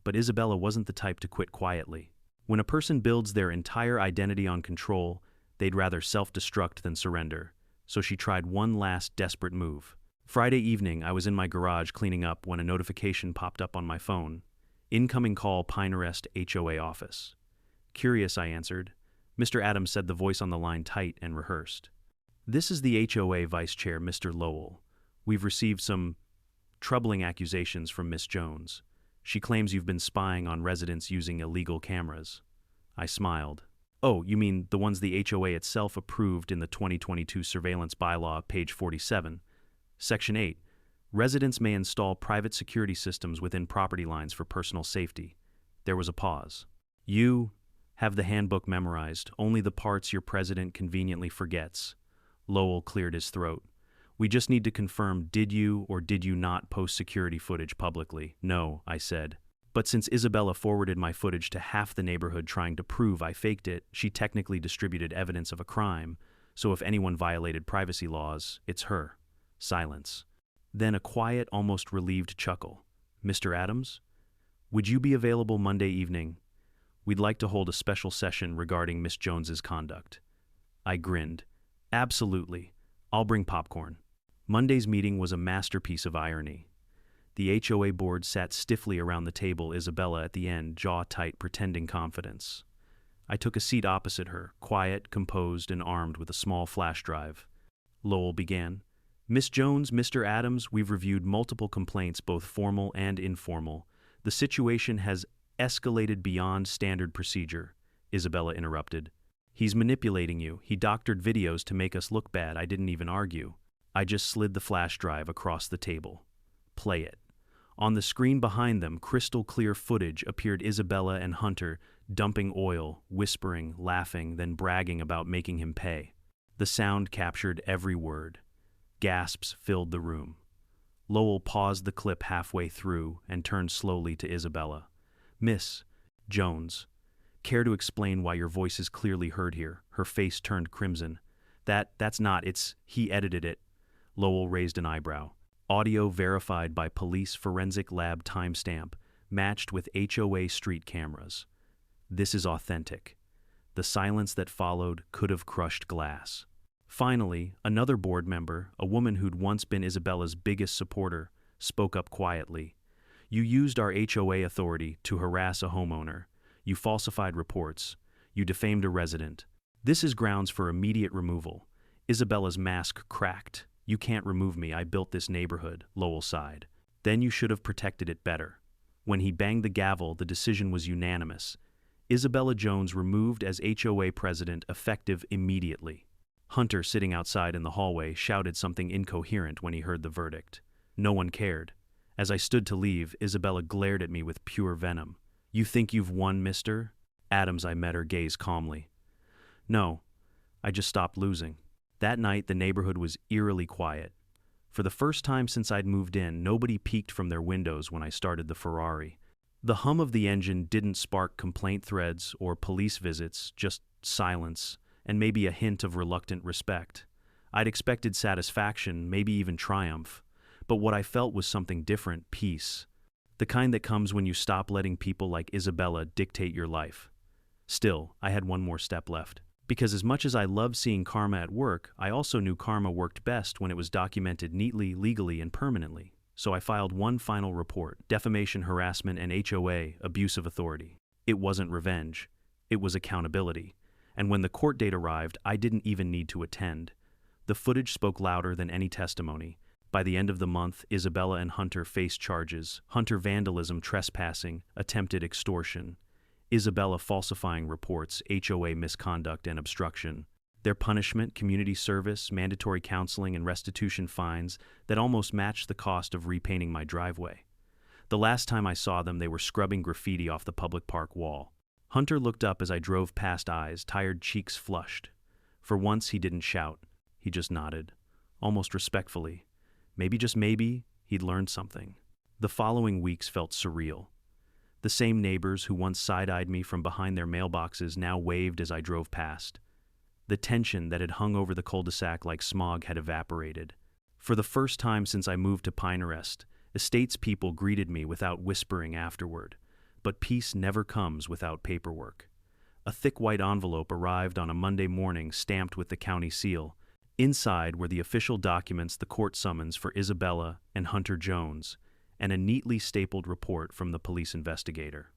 But Isabella wasn't the type to quit quietly. When a person builds their entire identity on control, they'd rather self-destruct than surrender. So she tried one last desperate move. Friday evening, I was in my garage cleaning up when a notification popped up on my phone. Incoming call, Pinehurst HOA office. Curious, I answered. Mr. Adams said, the voice on the line tight and rehearsed. This is the HOA Vice Chair, Mr. Lowell. We've received some troubling accusations from Miss Jones. She claims you've been spying on residents using illegal cameras. I smiled. Oh, you mean the ones the HOA itself approved in the 2022 Surveillance Bylaw, page 47. Section 8. Residents may install private security systems within property lines for personal safety. There was a pause. You have the handbook memorized, only the parts your president conveniently forgets. Lowell cleared his throat. We just need to confirm, did you or did you not post security footage publicly? No, I said. But since Isabella forwarded my footage to half the neighborhood trying to prove I faked it, she technically distributed evidence of a crime, so if anyone violated privacy laws, it's her. Silence. Then a quiet, almost relieved chuckle. Mr. Adams? Would you be available Monday evening? We'd like to hold a special session regarding Miss Jones's conduct. I grinned. Absolutely. I'll bring popcorn. Monday's meeting was a masterpiece of irony. The HOA board sat stiffly around the table, Isabella at the end, jaw tight, pretending confidence. I took a seat opposite her, quiet, composed, and armed with a small flash drive. Lowell began. Miss Jones, Mr. Adams, we've reviewed multiple complaints, both formal and informal. The situation has escalated beyond standard procedure, Isabella interrupted. He's manipulating you. He doctored videos to make us look bad. I didn't even argue. I just slid the flash drive across the table. Play it. On the screen behind them, crystal clear footage appeared Isabella and Hunter dumping oil, whispering, laughing, then bragging about making him pay. The sound captured every word. Gasps filled the room. Lowell paused the clip halfway through and turned slowly to Isabella. Miss Jones, care to explain why your voice is clearly heard here? Her face turned crimson. That's not, he edited it. Lowell raised an eyebrow. Audio verified by police forensic lab timestamp, matched with HOA street cameras. This is authentic. The silence that followed could have crushed glass. Finally, another board member, a woman who'd once been Isabella's biggest supporter, spoke up quietly. You used our HOA authority to harass a homeowner. You falsified reports. You defamed a resident. This is grounds for immediate removal. Isabella's mask cracked. You can't remove me. I built this neighborhood, Lowell sighed. Then you should have protected it better. When he banged the gavel, the decision was unanimous. Isabella Jones removed as HOA president, effective immediately. Hunter, sitting outside in the hallway, shouted something incoherent when he heard the verdict. No one cared. As I stood to leave, Isabella glared at me with pure venom. You think you've won, Mr. Adams? I met her gaze calmly. No, I just stopped losing. That night, the neighborhood was eerily quiet. For the first time since I'd moved in, nobody peeked from their windows when I started the Ferrari. The hum of the engine didn't spark complaint threads or police visits, just silence, and maybe a hint of reluctant respect. I'd expected satisfaction, maybe even triumph, but what I felt was something different, peace. The kind that comes when you stop letting people like Isabella dictate your life. Still, I had one more step left. Because as much as I loved seeing karma at work, I also knew karma worked best when it was documented neatly, legally, and permanently. So I filed one final report: defamation, harassment, and HOA abuse of authority. It wasn't revenge. It was accountability. And when the court date arrived, I didn't even need to attend. The footage spoke louder than any testimony. By the end of the month, Isabella and Hunter faced charges: Hunter vandalism, trespassing, attempted extortion; Isabella falsifying reports, HOA misconduct, and obstruction. Their punishment, community service, mandatory counseling, and restitution fines that almost matched the cost of repainting my driveway. The last time I saw them, they were scrubbing graffiti off the public park wall. Hunter looked up as I drove past, eyes, tired cheeks flushed. For once, he didn't shout. He just nodded, almost respectfully. Maybe, just maybe, he'd learned something. The following weeks felt surreal. The same neighbors who once side-eyed me from behind their mailboxes now waved as I drove past. The tension that had hung over the cul-de-sac like smog had evaporated. For the first time since I moved to Pinehurst, estate's people greeted me without whispering afterward. But peace never comes without paperwork. A thick white envelope arrived on a Monday morning stamped with the county seal. Inside were the official documents, the court summons for Isabella and Hunter Jones, and a neatly stapled report from the police investigator.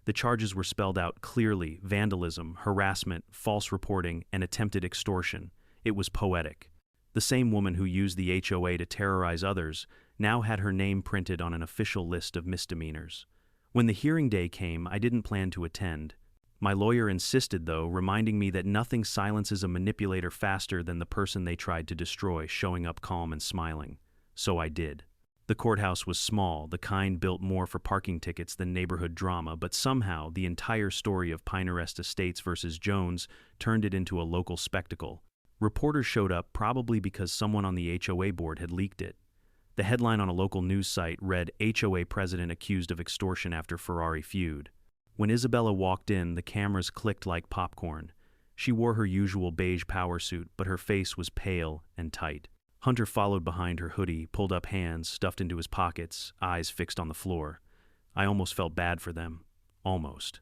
The charges were spelled out clearly: vandalism, harassment, false reporting, and attempted extortion. It was poetic. The same woman who used the HOA to terrorize others now had her name printed on an official list of misdemeanors. When the hearing day came, I didn't plan to attend. My lawyer insisted, though, reminding me that nothing silences a manipulator faster than the person they tried to destroy showing up calm and smiling. So I did. The courthouse was small, the kind built more for parking tickets than neighborhood drama, but somehow the entire story of Pinehurst Estates versus Jones turned it into a local spectacle. Reporters showed up probably because someone on the HOA board had leaked it. The headline on a local news site read, "HOA President Accused of Extortion After Ferrari Feud." When Isabella walked in, the cameras clicked like popcorn. She wore her usual beige power suit, but her face was pale and tight. Hunter followed behind her hoodie, pulled up hands stuffed into his pockets, eyes fixed on the floor. I almost felt bad for them. Almost.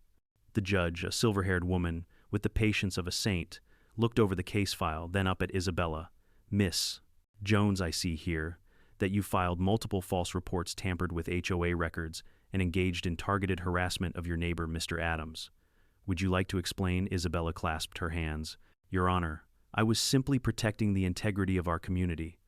The judge, a silver-haired woman with the patience of a saint, looked over the case file, then up at Isabella. "Miss Jones, I see here that you filed multiple false reports, tampered with HOA records, and engaged in targeted harassment of your neighbor, Mr. Adams. Would you like to explain?" Isabella clasped her hands. "Your Honor, I was simply protecting the integrity of our community.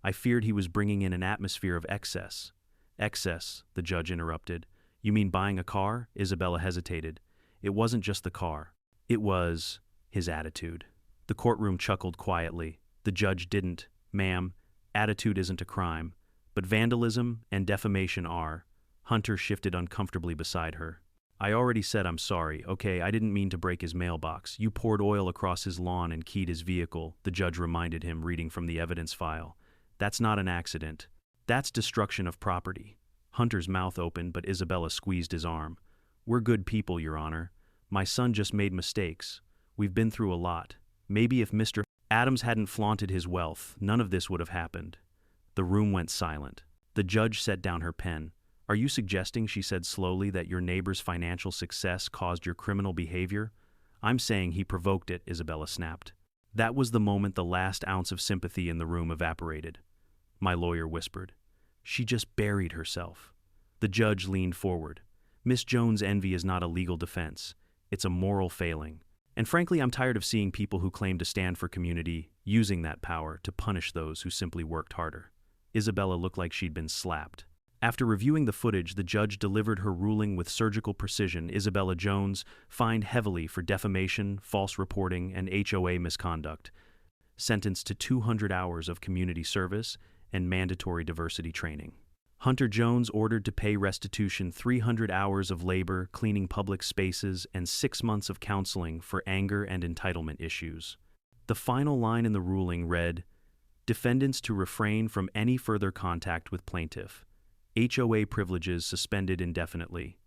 I feared he was bringing in an atmosphere of excess." "Excess," the judge interrupted. "You mean buying a car?" Isabella hesitated. "It wasn't just the car. It was his attitude." The courtroom chuckled quietly. The judge didn't. "Ma'am, attitude isn't a crime, but vandalism and defamation are." Hunter shifted uncomfortably beside her. "I already said I'm sorry, okay? I didn't mean to break his mailbox. You poured oil across his lawn and keyed his vehicle," the judge reminded him, reading from the evidence file. "That's not an accident. That's destruction of property." Hunter's mouth opened, but Isabella squeezed his arm. "We're good people, Your Honor. My son just made mistakes. We've been through a lot. Maybe if Mr. Adams hadn't flaunted his wealth, none of this would have happened." The room went silent. The judge set down her pen. "Are you suggesting," she said slowly, "that your neighbor's financial success caused your criminal behavior?" "I'm saying he provoked it," Isabella snapped. That was the moment the last ounce of sympathy in the room evaporated. My lawyer whispered, "She just buried herself." The judge leaned forward. "Miss Jones' envy is not a legal defense. It's a moral failing. And frankly, I'm tired of seeing people who claim to stand for community using that power to punish those who simply worked harder." Isabella looked like she'd been slapped. After reviewing the footage, the judge delivered her ruling with surgical precision. Isabella Jones fined heavily for defamation, false reporting, and HOA misconduct, sentenced to 200 hours of community service and mandatory diversity training. Hunter Jones ordered to pay restitution, 300 hours of labor, cleaning public spaces, and 6 months of counseling for anger and entitlement issues. The final line in the ruling read, "Defendants to refrain from any further contact with plaintiff. HOA privileges suspended indefinitely."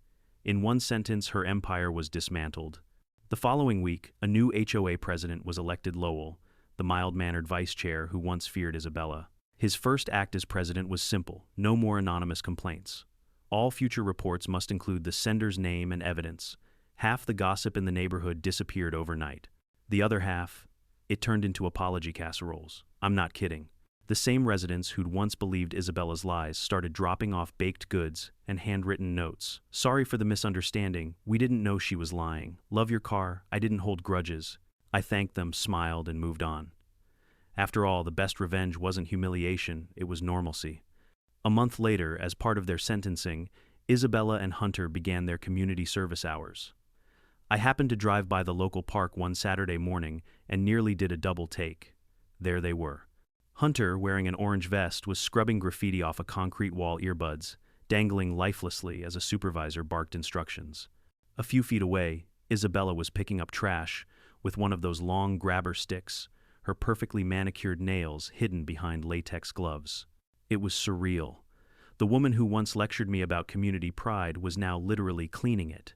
In one sentence, her empire was dismantled. The following week, a new HOA president was elected, Lowell, the mild-mannered vice chair who once feared Isabella. His first act as president was simple: no more anonymous complaints. All future reports must include the sender's name and evidence. Half the gossip in the neighborhood disappeared overnight. The other half, it turned into apology casseroles. I'm not kidding. The same residents who'd once believed Isabella's lies started dropping off baked goods and handwritten notes. "Sorry for the misunderstanding. We didn't know she was lying. Love your car. I didn't hold grudges." I thanked them, smiled, and moved on. After all, the best revenge wasn't humiliation, it was normalcy. A month later, as part of their sentencing, Isabella and Hunter began their community service hours. I happened to drive by the local park one Saturday morning and nearly did a double take. There they were. Hunter, wearing an orange vest, was scrubbing graffiti off a concrete wall, earbuds dangling lifelessly as a supervisor barked instructions. A few feet away, Isabella was picking up trash with one of those long grabber sticks, her perfectly manicured nails hidden behind latex gloves. It was surreal. The woman who once lectured me about community pride was now literally cleaning it.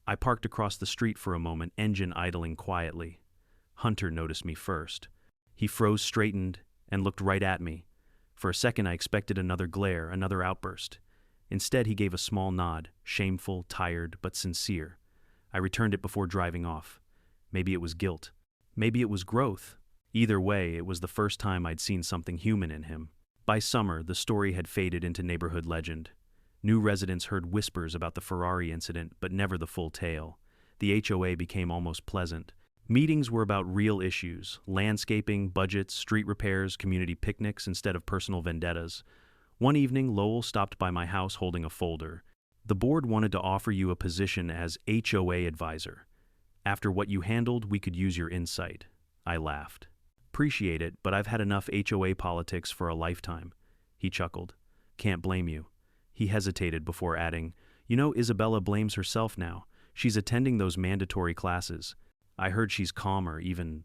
I parked across the street for a moment, engine idling quietly. Hunter noticed me first. He froze, straightened, and looked right at me. For a second I expected another glare, another outburst. Instead he gave a small nod, shameful, tired, but sincere. I returned it before driving off. Maybe it was guilt. Maybe it was growth. Either way, it was the first time I'd seen something human in him. By summer, the story had faded into neighborhood legend. New residents heard whispers about the Ferrari incident, but never the full tale. The HOA became almost pleasant. Meetings were about real issues: landscaping, budgets, street repairs, community picnics instead of personal vendettas. One evening, Lowell stopped by my house holding a folder. "The board wanted to offer you a position as HOA advisor. After what you handled, we could use your insight." I laughed. "Appreciate it, but I've had enough HOA politics for a lifetime." He chuckled. "Can't blame you." He hesitated before adding, "You know, Isabella blames herself now. She's attending those mandatory classes. I heard she's calmer, even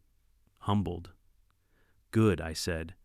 humbled." "Good," I said.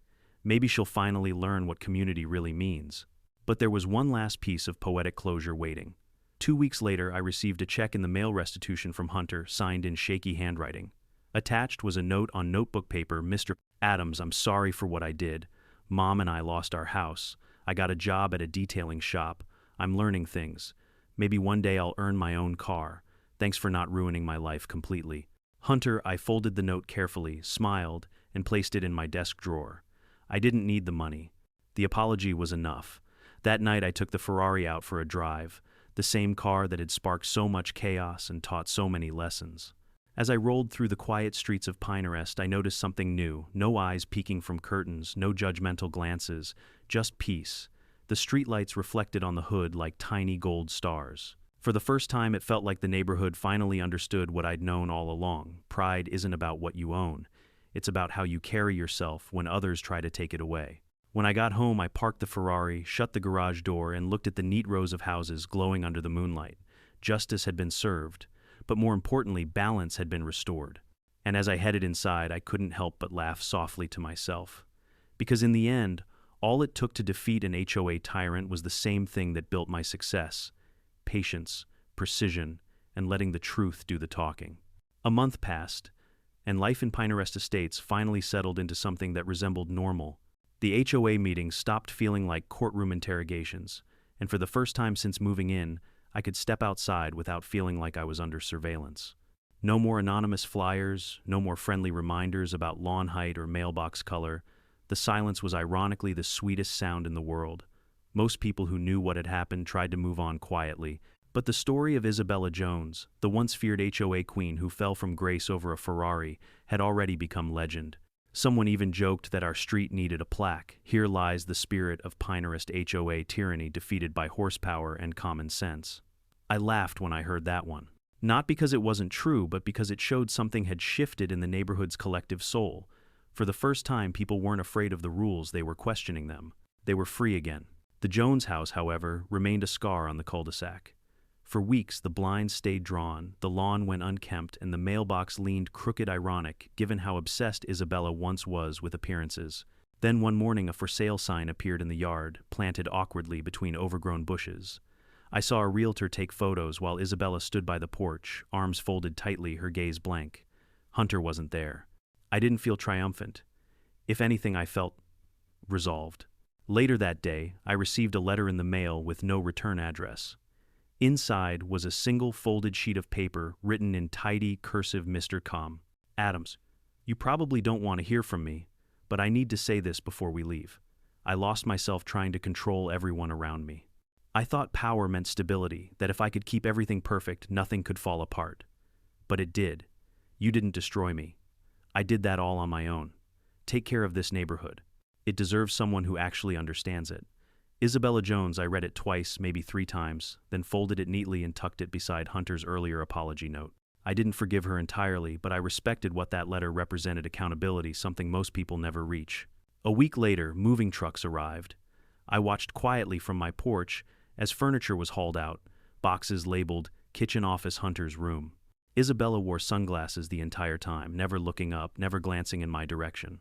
"Maybe she'll finally learn what community really means." But there was one last piece of poetic closure waiting. 2 weeks later, I received a check in the mail restitution from Hunter, signed in shaky handwriting. Attached was a note on notebook paper: "Mr. Adams, I'm sorry for what I did. Mom and I lost our house. I got a job at a detailing shop. I'm learning things. Maybe one day I'll earn my own car. Thanks for not ruining my life completely." Hunter, I folded the note carefully, smiled, and placed it in my desk drawer. I didn't need the money. The apology was enough. That night I took the Ferrari out for a drive, the same car that had sparked so much chaos and taught so many lessons. As I rolled through the quiet streets of Pinterest, I noticed something new: no eyes peeking from curtains, no judgmental glances, just peace. The streetlights reflected on the hood like tiny gold stars. For the first time, it felt like the neighborhood finally understood what I'd known all along. Pride isn't about what you own. It's about how you carry yourself when others try to take it away. When I got home, I parked the Ferrari, shut the garage door, and looked at the neat rows of houses glowing under the moonlight. Justice had been served, but more importantly, balance had been restored. And as I headed inside, I couldn't help but laugh softly to myself. Because in the end, all it took to defeat an HOA tyrant was the same thing that built my success: patience, precision, and letting the truth do the talking. A month passed, and life in Pinterest Estates finally settled into something that resembled normal. The HOA meetings stopped feeling like courtroom interrogations, and for the first time since moving in, I could step outside without feeling like I was under surveillance. No more anonymous flyers, no more friendly reminders about lawn height or mailbox color. The silence was ironically the sweetest sound in the world. Most people who knew what had happened tried to move on quietly, but the story of Isabella Jones, the once feared HOA queen who fell from grace over a Ferrari, had already become legend. Someone even joked that our street needed a plaque: "Here lies the spirit of Pinterest HOA tyranny defeated by horsepower and common sense." I laughed when I heard that one. Not because it wasn't true, but because it showed something had shifted in the neighborhood's collective soul. For the first time, people weren't afraid of the rules, they were questioning them. They were free again. The Jones house, however, remained a scar on the cul-de-sac. For weeks, the blinds stayed drawn, the lawn went unkempt, and the mailbox leaned crooked, ironic, given how obsessed Isabella once was with appearances. Then one morning, a for sale sign appeared in the yard, planted awkwardly between overgrown bushes. I saw a realtor take photos while Isabella stood by the porch, arms folded tightly, her gaze blank. Hunter wasn't there. I didn't feel triumphant. If anything, I felt resolved. Later that day, I received a letter in the mail with no return address. Inside was a single folded sheet of paper written in tidy, cursive: "Mr. Adams, you probably don't want to hear from me, but I need to say this before we leave. I lost myself trying to control everyone around me. I thought power meant stability, that if I could keep everything perfect, nothing could fall apart. But it did. You didn't destroy me. I did that all on my own. Take care of this neighborhood. It deserves someone who actually understands it." Isabella Jones. I read it twice, maybe 3 times, then folded it neatly and tucked it beside Hunter's earlier apology note. I didn't forgive her entirely, but I respected what that letter represented: accountability, something most people never reach. A week later, moving trucks arrived. I watched quietly from my porch as furniture was hauled out, boxes labeled Kitchen Office Hunter's Room. Isabella wore sunglasses the entire time, never looking up, never glancing in my direction.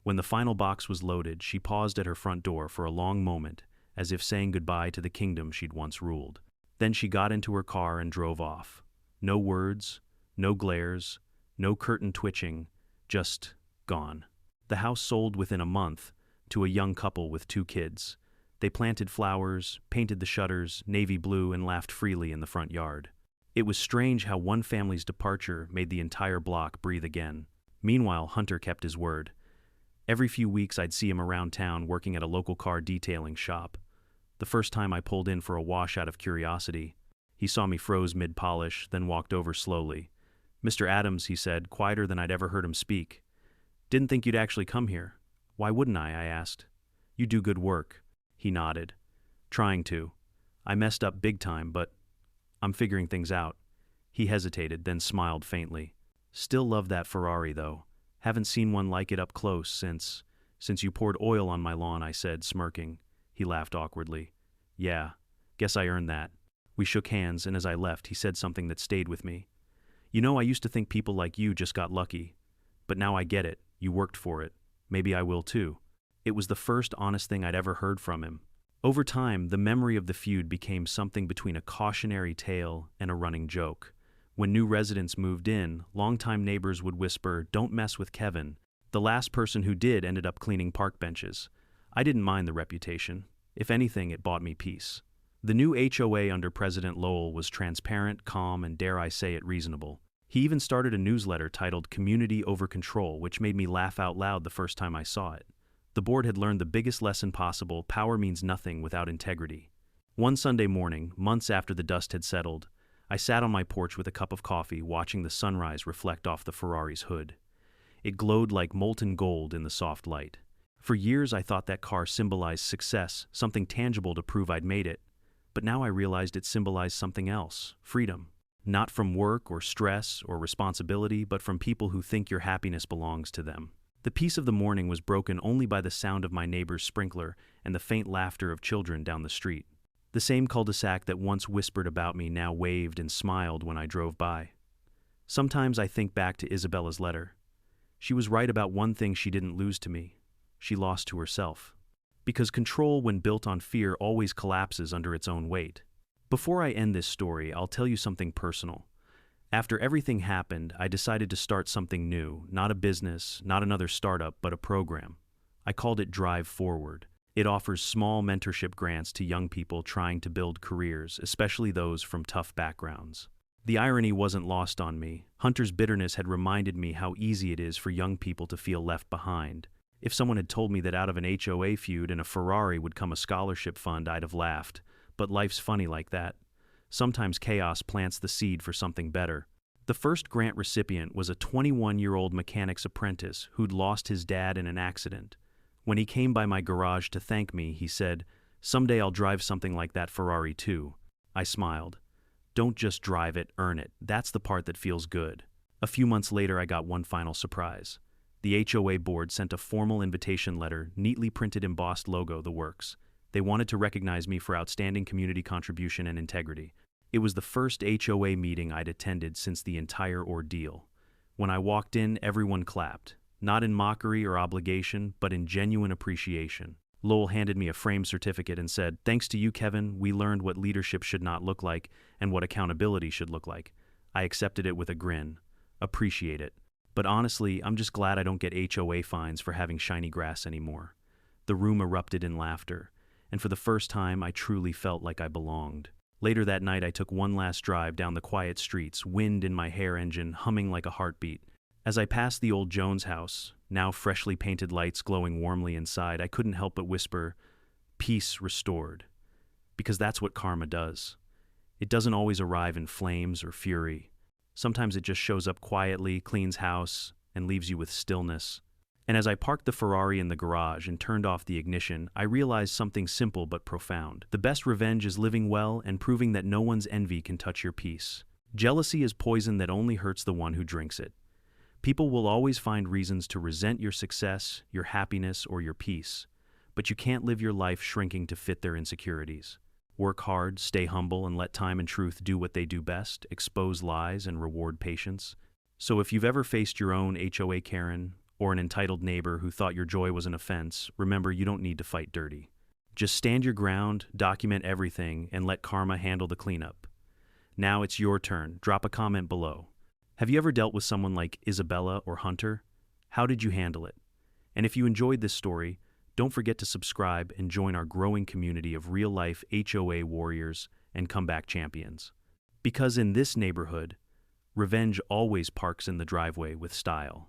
When the final box was loaded, she paused at her front door for a long moment, as if saying goodbye to the kingdom she'd once ruled. Then she got into her car and drove off. No words, no glares, no curtain twitching, just gone. The house sold within a month to a young couple with 2 kids. They planted flowers, painted the shutters navy blue, and laughed freely in the front yard. It was strange how one family's departure made the entire block breathe again. Meanwhile, Hunter kept his word. Every few weeks I'd see him around town working at a local car detailing shop. The first time I pulled in for a wash out of curiosity, he saw me froze mid-polish, then walked over slowly. "Mr. Adams," he said, quieter than I'd ever heard him speak. "Didn't think you'd actually come here." "Why wouldn't I?" asked. "You do good work." He nodded. "Trying to. I messed up big time, but I'm figuring things out." He hesitated, then smiled faintly. "Still love that Ferrari, though. Haven't seen one like it up close since you poured oil on my lawn," I said, smirking. He laughed awkwardly. "Yeah, guess I earned that." We shook hands, and as I left, he said something that stayed with me. "You know, I used to think people like you just got lucky. But now I get it. You worked for it. Maybe I will too." It was the first honest thing I'd ever heard from him. Over time, the memory of the feud became something between a cautionary tale and a running joke. When new residents moved in, longtime neighbors would whisper, "Don't mess with Kevin." The last person who did ended up cleaning park benches. I didn't mind the reputation. If anything, it bought me peace. The new HOA under President Lowell was transparent, calm, and dare I say it, reasonable. He even started a newsletter titled Community Over Control, which made me laugh out loud the first time I saw it. The board had learned the biggest lesson possible: power means nothing without integrity. One Sunday morning, months after the dust had settled, I sat on my porch with a cup of coffee, watching the sunrise reflect off the Ferrari's hood. It glowed like molten gold in the soft light. For years I thought that car symbolized success, something tangible to prove I'd made it. But now I realized it symbolized something else: freedom. Not from work or stress or responsibility, but from people who think your happiness belongs to them. The peace of the morning was broken only by the sound of my neighbor's sprinkler and the faint laughter of children down the street. The same cul-de-sac that once whispered about me now waved and smiled when I drove by. Sometimes I think back to Isabella's letter. She was right about one thing she didn't lose to me. She lost to herself. Because control, when built on fear, always collapses under its own weight. Before I end this story, I'll tell you something personal. After everything happened, I decided to start something new, not a business, not another startup, but a program. I called it Drive Forward. It offers small mentorship grants to young people trying to build careers, especially those from tough backgrounds. The irony wasn't lost on me. Hunter's bitterness had reminded me how easy it is for young people to feel left behind. If someone had told me that out of an HOA feud and a Ferrari would come a scholarship fund, I'd have laughed. But life's funny like that. Sometimes chaos plants the seed for something better. The first grant recipient was a 21-year-old mechanic's apprentice who'd lost his dad in an accident. When he came by my garage to thank me, he said, "Someday I'll drive something like that Ferrari too." I smiled. Don't just drive it, earn it. That's the part that feels good. A few months later, I got one final surprise. The HOA board sent a formal invitation letter, neatly printed embossed logo, the works. They wanted to recognize me for outstanding community contribution and integrity. It was the first HOA meeting I'd attended since the entire ordeal. When I walked in, everyone clapped. Not in mockery or obligation, but in genuine appreciation. Lowell handed me a framed certificate and said, "Thanks to you, Kevin, we learned what leadership should not look like and what accountability should look like." I accepted it with a grin. Appreciate it. But honestly, I'm just glad I don't get HOA fines for having shiny grass anymore. The room erupted in laughter, and for the first time, I truly felt like I belonged. Later that night, I took one last drive down the quiet streets, wind in my hair engine humming like a heartbeat. As I passed the old Jones house, now freshly painted lights glowing warmly inside, I couldn't help but whisper, "Peace restored." Because that's what karma does. It doesn't always arrive in flames or fury. Sometimes it just shows up quietly, cleans house, and leaves you with stillness. And as I parked the Ferrari in the garage and turned off the ignition, I realized something simple but profound. The best revenge is living well and proving that no one's envy can touch your peace. Jealousy is poison that only hurts the one who drinks it. People will always find reasons to resent your success, your happiness, or your peace, but you can't live your life shrinking to fit their insecurities. Work hard, stay humble, and let time and truth do what they do best, expose lies and reward patience. So if you've ever faced your own HOA Karen, or an entitled neighbor who thought your joy was an offense, remember you don't need to fight dirty. Just stand your ground, document everything, and let karma handle the cleanup. Now it's your turn. Drop a comment below. Have you ever dealt with someone like Isabella or Hunter? How did you handle it? And if you enjoyed this story, don't forget to subscribe and join our growing community of real-life HOA warriors and comeback champions. Because in this neighborhood, revenge always parks in the driveway with style.